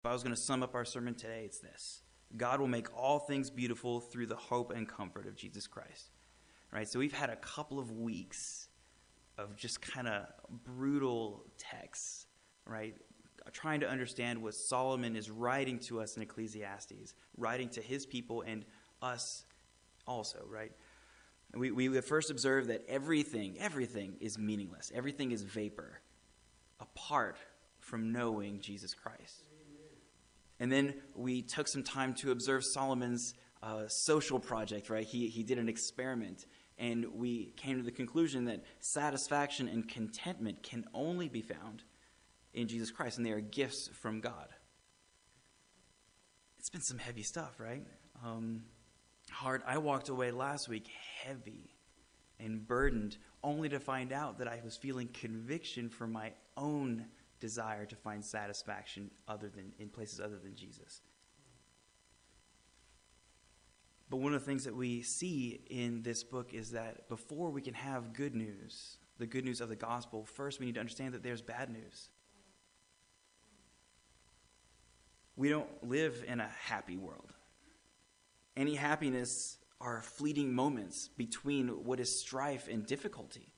If I was going to sum up our sermon today, it's this. God will make all things beautiful through the hope and comfort of Jesus Christ. Right? So we've had a couple of weeks of just kind of brutal texts, right? Trying to understand what Solomon is writing to us in Ecclesiastes, writing to his people and us also, right? We first observed that everything is meaningless. Everything is vapor apart from knowing Jesus Christ. And then we took some time to observe Solomon's social project, right? He did an experiment, and we came to the conclusion that satisfaction and contentment can only be found in Jesus Christ, and they are gifts from God. It's been some heavy stuff, right? Hard. I walked away last week heavy and burdened, only to find out that I was feeling conviction for my own desire to find satisfaction in places other than Jesus. But one of the things that we see in this book is that before we can have good news, the good news of the gospel, first we need to understand that there's bad news. We don't live in a happy world. Any happiness are fleeting moments between what is strife and difficulty.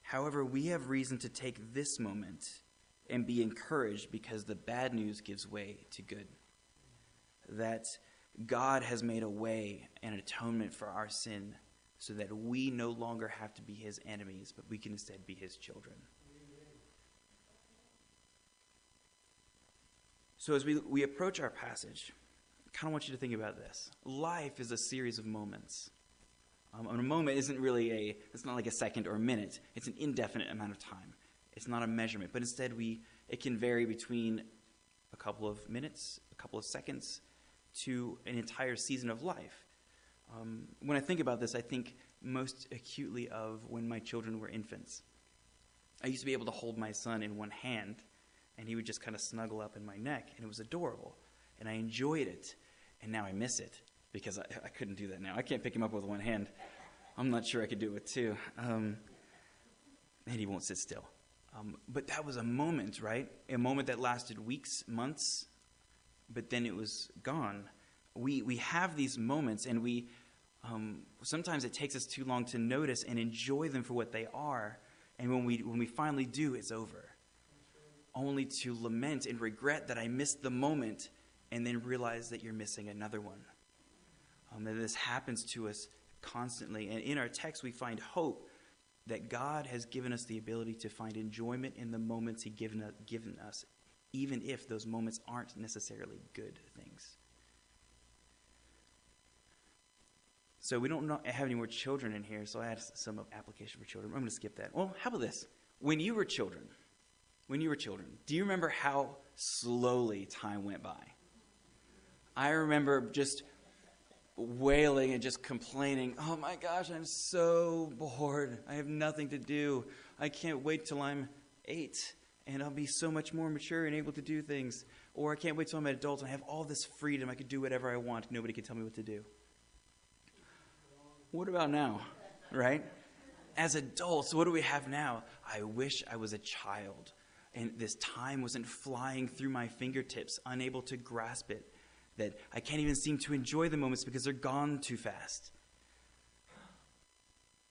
However, we have reason to take this moment and be encouraged because the bad news gives way to good. That God has made a way and an atonement for our sin so that we no longer have to be his enemies, but we can instead be his children. So as we approach our passage, I kind of want you to think about this. Life is a series of moments. A moment isn't really it's not like a second or a minute. It's an indefinite amount of time. It's not a measurement, but instead it can vary between a couple of minutes, a couple of seconds, to an entire season of life. When I think about this, I think most acutely of when my children were infants. I used to be able to hold my son in one hand, and he would just kind of snuggle up in my neck, and it was adorable. And I enjoyed it, and now I miss it because I couldn't do that now. I can't pick him up with one hand. I'm not sure I could do it with two. And he won't sit still. But that was a moment, right? A moment that lasted weeks, months, but then it was gone. We have these moments, and sometimes it takes us too long to notice and enjoy them for what they are. And when we finally do, it's over. Only to lament and regret that I missed the moment and then realize that you're missing another one. That this happens to us constantly. And in our text, we find hope that God has given us the ability to find enjoyment in the moments he's given us, even if those moments aren't necessarily good things. So we don't have any more children in here, so I had some application for children. I'm going to skip that. Well, how about this? When you were children, do you remember how slowly time went by? I remember just wailing and just complaining, oh my gosh, I'm so bored. I have nothing to do. I can't wait till I'm 8 and I'll be so much more mature and able to do things. Or I can't wait till I'm an adult and I have all this freedom. I could do whatever I want. Nobody can tell me what to do. What about now, right? As adults, what do we have now? I wish I was a child and this time wasn't flying through my fingertips, unable to grasp it. That I can't even seem to enjoy the moments because they're gone too fast.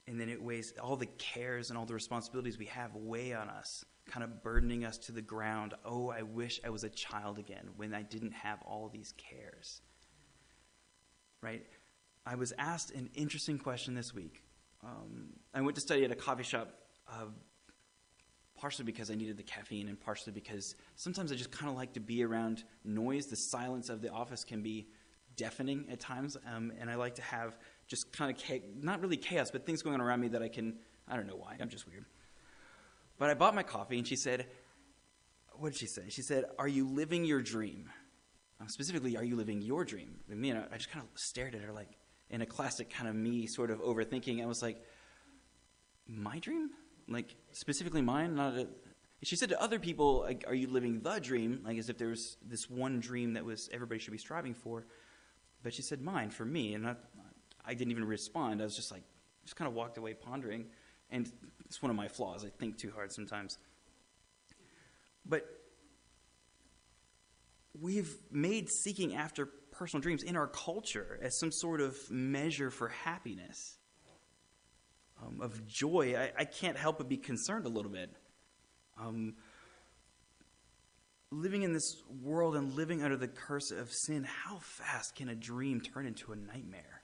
And then it weighs, all the cares and all the responsibilities we have weigh on us, kind of burdening us to the ground. Oh, I wish I was a child again when I didn't have all these cares. Right? I was asked an interesting question this week. I went to study at a coffee shop, partially because I needed the caffeine and partially because sometimes I just kind of like to be around noise. The silence of the office can be deafening at times, and I like to have just kind of, not really chaos, but things going on around me that I don't know why, I'm just weird. But I bought my coffee, and she said, what did she say? She said, are you living your dream? Specifically, are you living your dream? And I just kind of stared at her like, in a classic kind of me sort of overthinking. I was like, my dream? Like, specifically mine? She said to other people, like, are you living the dream? Like, as if there was this one dream that everybody should be striving for. But she said mine, for me. And I didn't even respond. I was just kind of walked away pondering. And it's one of my flaws. I think too hard sometimes. But we've made seeking after personal dreams in our culture as some sort of measure for happiness, of joy. I can't help but be concerned a little bit. Living in this world and living under the curse of sin, how fast can a dream turn into a nightmare?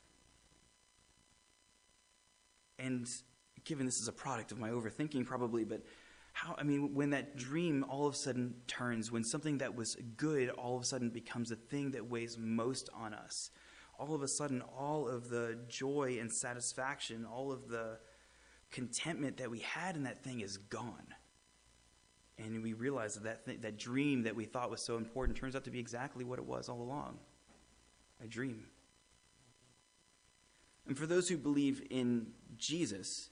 And given this is a product of my overthinking probably, but when that dream all of a sudden turns, when something that was good all of a sudden becomes a thing that weighs most on us, all of a sudden all of the joy and satisfaction, all of the contentment that we had in that thing is gone. And we realize that dream that we thought was so important turns out to be exactly what it was all along, a dream. And for those who believe in Jesus,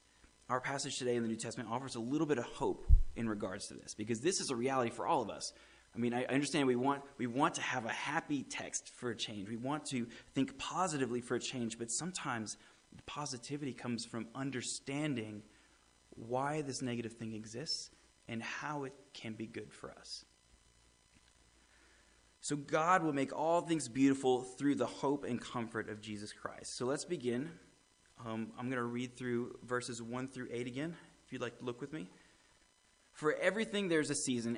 our passage today in the New Testament offers a little bit of hope in regards to this, because this is a reality for all of us. I understand we want to have a happy text for a change. We want to think positively for a change, but sometimes the positivity comes from understanding why this negative thing exists and how it can be good for us. So God will make all things beautiful through the hope and comfort of Jesus Christ. So let's begin. I'm going to read through verses 1 through 8 again, if you'd like to look with me. For everything there's a season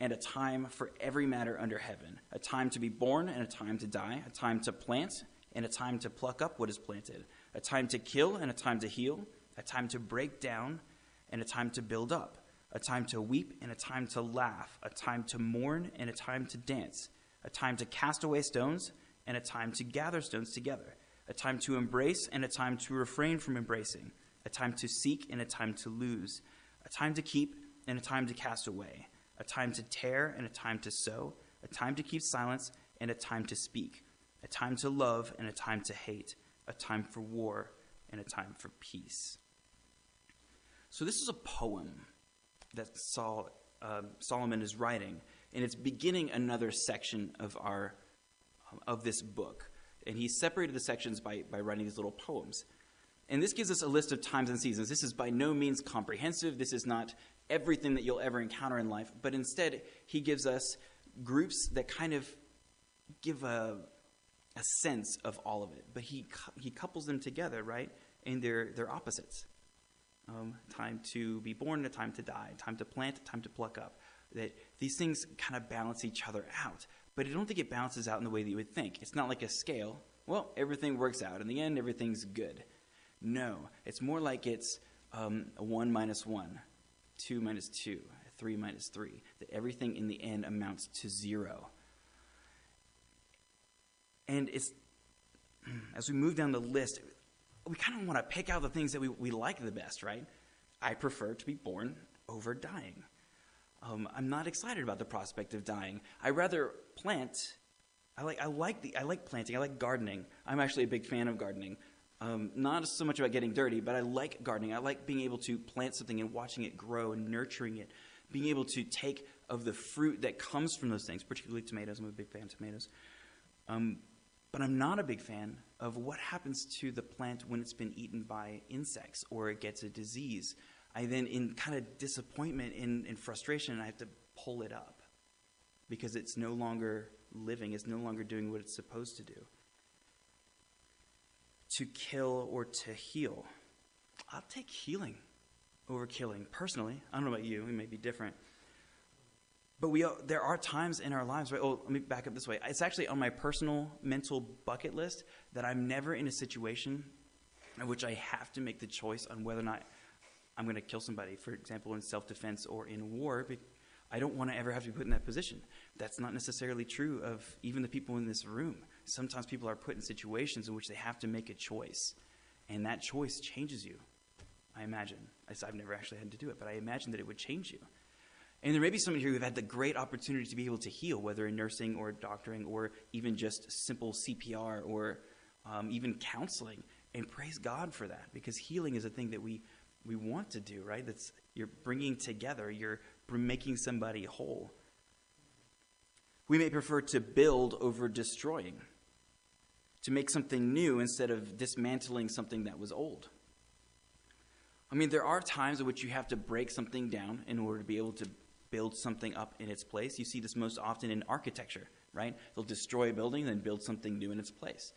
and a time for every matter under heaven, a time to be born and a time to die, a time to plant and a time to pluck up what is planted, a time to kill and a time to heal, a time to break down and a time to build up, a time to weep and a time to laugh, a time to mourn and a time to dance, a time to cast away stones and a time to gather stones together, a time to embrace and a time to refrain from embracing, a time to seek and a time to lose, a time to keep and a time to cast away, a time to tear and a time to sow, a time to keep silence and a time to speak, a time to love and a time to hate, a time for war and a time for peace. So this is a poem that Solomon is writing, and it's beginning another section of this book. And he separated the sections by writing these little poems. And this gives us a list of times and seasons. This is by no means comprehensive. This is not everything that you'll ever encounter in life. But instead, he gives us groups that kind of give a sense of all of it. But he couples them together, right? And they're opposites. Time to be born and a time to die. Time to plant, time to pluck up. That these things kind of balance each other out. But I don't think it balances out in the way that you would think. It's not like a scale. Well, everything works out. In the end, everything's good. No, it's more like it's 1 minus 1, 2 minus 2, 3 minus 3. That everything in the end amounts to 0. And it's as we move down the list, we kind of want to pick out the things that we like the best, right? I prefer to be born over dying. I'm not excited about the prospect of dying. I rather plant. I like planting. I like gardening. I'm actually a big fan of gardening. Not so much about getting dirty, but I like gardening. I like being able to plant something and watching it grow and nurturing it. Being able to take of the fruit that comes from those things, particularly tomatoes. I'm a big fan of tomatoes. But I'm not a big fan of what happens to the plant when it's been eaten by insects or it gets a disease. I then, in kind of disappointment and frustration, I have to pull it up because it's no longer living, it's no longer doing what it's supposed to do. To kill or to heal. I'll take healing over killing, personally. I don't know about you, it may be different. But there are times in our lives, right? Oh, let me back up this way. It's actually on my personal mental bucket list that I'm never in a situation in which I have to make the choice on whether or not I'm going to kill somebody, for example, in self-defense or in war. I don't want to ever have to be put in that position. That's not necessarily true of even the people in this room. Sometimes people are put in situations in which they have to make a choice, and that choice changes you, I imagine. I've never actually had to do it, but I imagine that it would change you. And there may be somebody here who've had the great opportunity to be able to heal, whether in nursing or doctoring or even just simple CPR or even counseling. And praise God for that, because healing is a thing that we want to do, right? You're bringing together, you're making somebody whole. We may prefer to build over destroying, to make something new instead of dismantling something that was old. I mean, there are times in which you have to break something down in order to be able to build something up in its place. You see this most often in architecture, right? They'll destroy a building, then build something new in its place.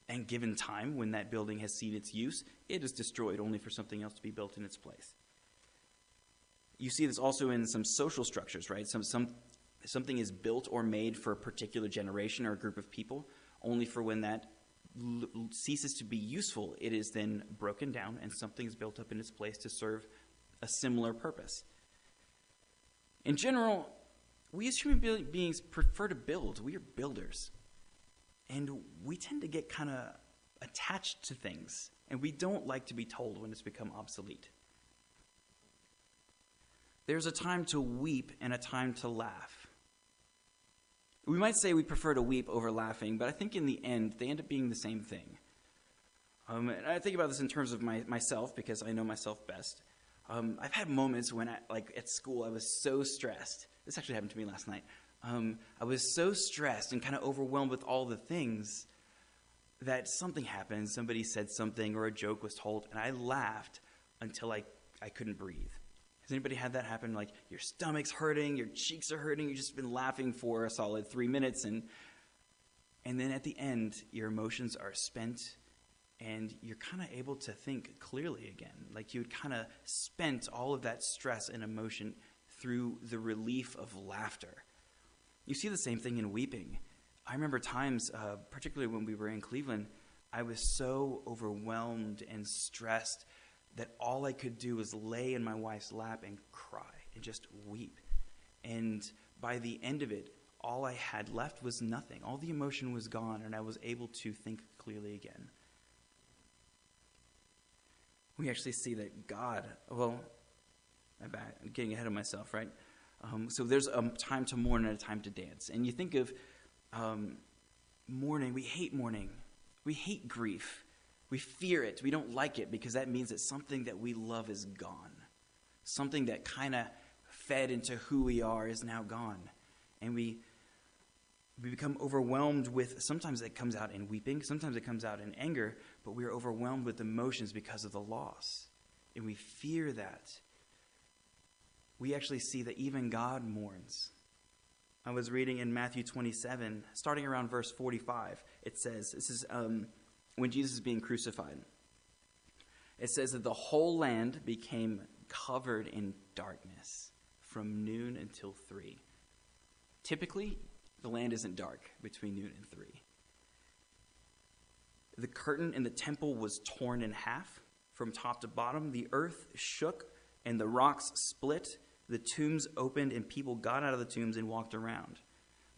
And given time, when that building has seen its use, it is destroyed only for something else to be built in its place. You see this also in some social structures, right? Something is built or made for a particular generation or a group of people, only for when that ceases to be useful, it is then broken down and something is built up in its place to serve a similar purpose. In general, we as human beings prefer to build. We are builders. And we tend to get kind of attached to things, and we don't like to be told when it's become obsolete. There's a time to weep and a time to laugh. We might say we prefer to weep over laughing, but I think in the end, they end up being the same thing. And I think about this in terms of myself, because I know myself best. I've had moments when, at school, I was so stressed. This actually happened to me last night. I was so stressed and kind of overwhelmed with all the things that something happened. Somebody said something or a joke was told, and I laughed until I couldn't breathe. Has anybody had that happen? Like your stomach's hurting, your cheeks are hurting, you've just been laughing for a solid 3 minutes, and then at the end, your emotions are spent, and you're kind of able to think clearly again. Like you had kind of spent all of that stress and emotion through the relief of laughter. You see the same thing in weeping. I remember times, particularly when we were in Cleveland, I was so overwhelmed and stressed that all I could do was lay in my wife's lap and cry and just weep. And by the end of it, all I had left was nothing. All the emotion was gone, and I was able to think clearly again. We actually see that God, I'm getting ahead of myself, right? So there's a time to mourn and a time to dance. And you think of mourning. We hate mourning. We hate grief. We fear it. We don't like it because that means that something that we love is gone. Something that kind of fed into who we are is now gone. And we become overwhelmed with, sometimes it comes out in weeping, sometimes it comes out in anger, but we are overwhelmed with emotions because of the loss. And we fear that. We actually see that even God mourns. I was reading in Matthew 27, starting around verse 45. It says, this is when Jesus is being crucified. It says that the whole land became covered in darkness from noon until 3. Typically, the land isn't dark between noon and 3. The curtain in the temple was torn in half from top to bottom. The earth shook and the rocks split. The tombs opened and people got out of the tombs and walked around.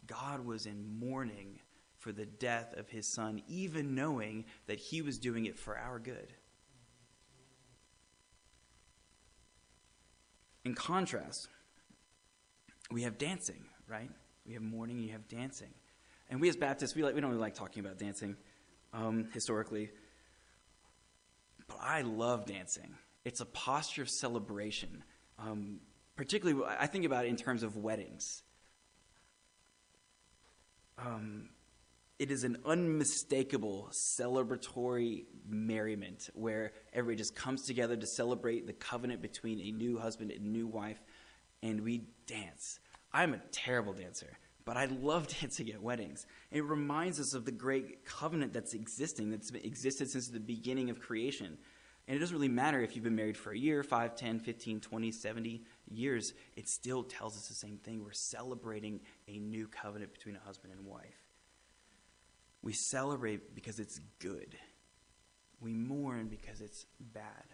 God was in mourning for the death of his son, even knowing that he was doing it for our good. In contrast, we have dancing, right? We have mourning and you have dancing. And we as Baptists, we don't really like talking about dancing historically. But I love dancing. It's a posture of celebration. Particularly, I think about it in terms of weddings. It is an unmistakable celebratory merriment where everybody just comes together to celebrate the covenant between a new husband and a new wife, and we dance. I'm a terrible dancer, but I love dancing at weddings. It reminds us of the great covenant that's existed since the beginning of creation. And it doesn't really matter if you've been married for a year, 5, 10, 15, 20, 70 years. It still tells us the same thing. We're celebrating a new covenant between a husband and wife. We celebrate because it's good. We mourn because it's bad.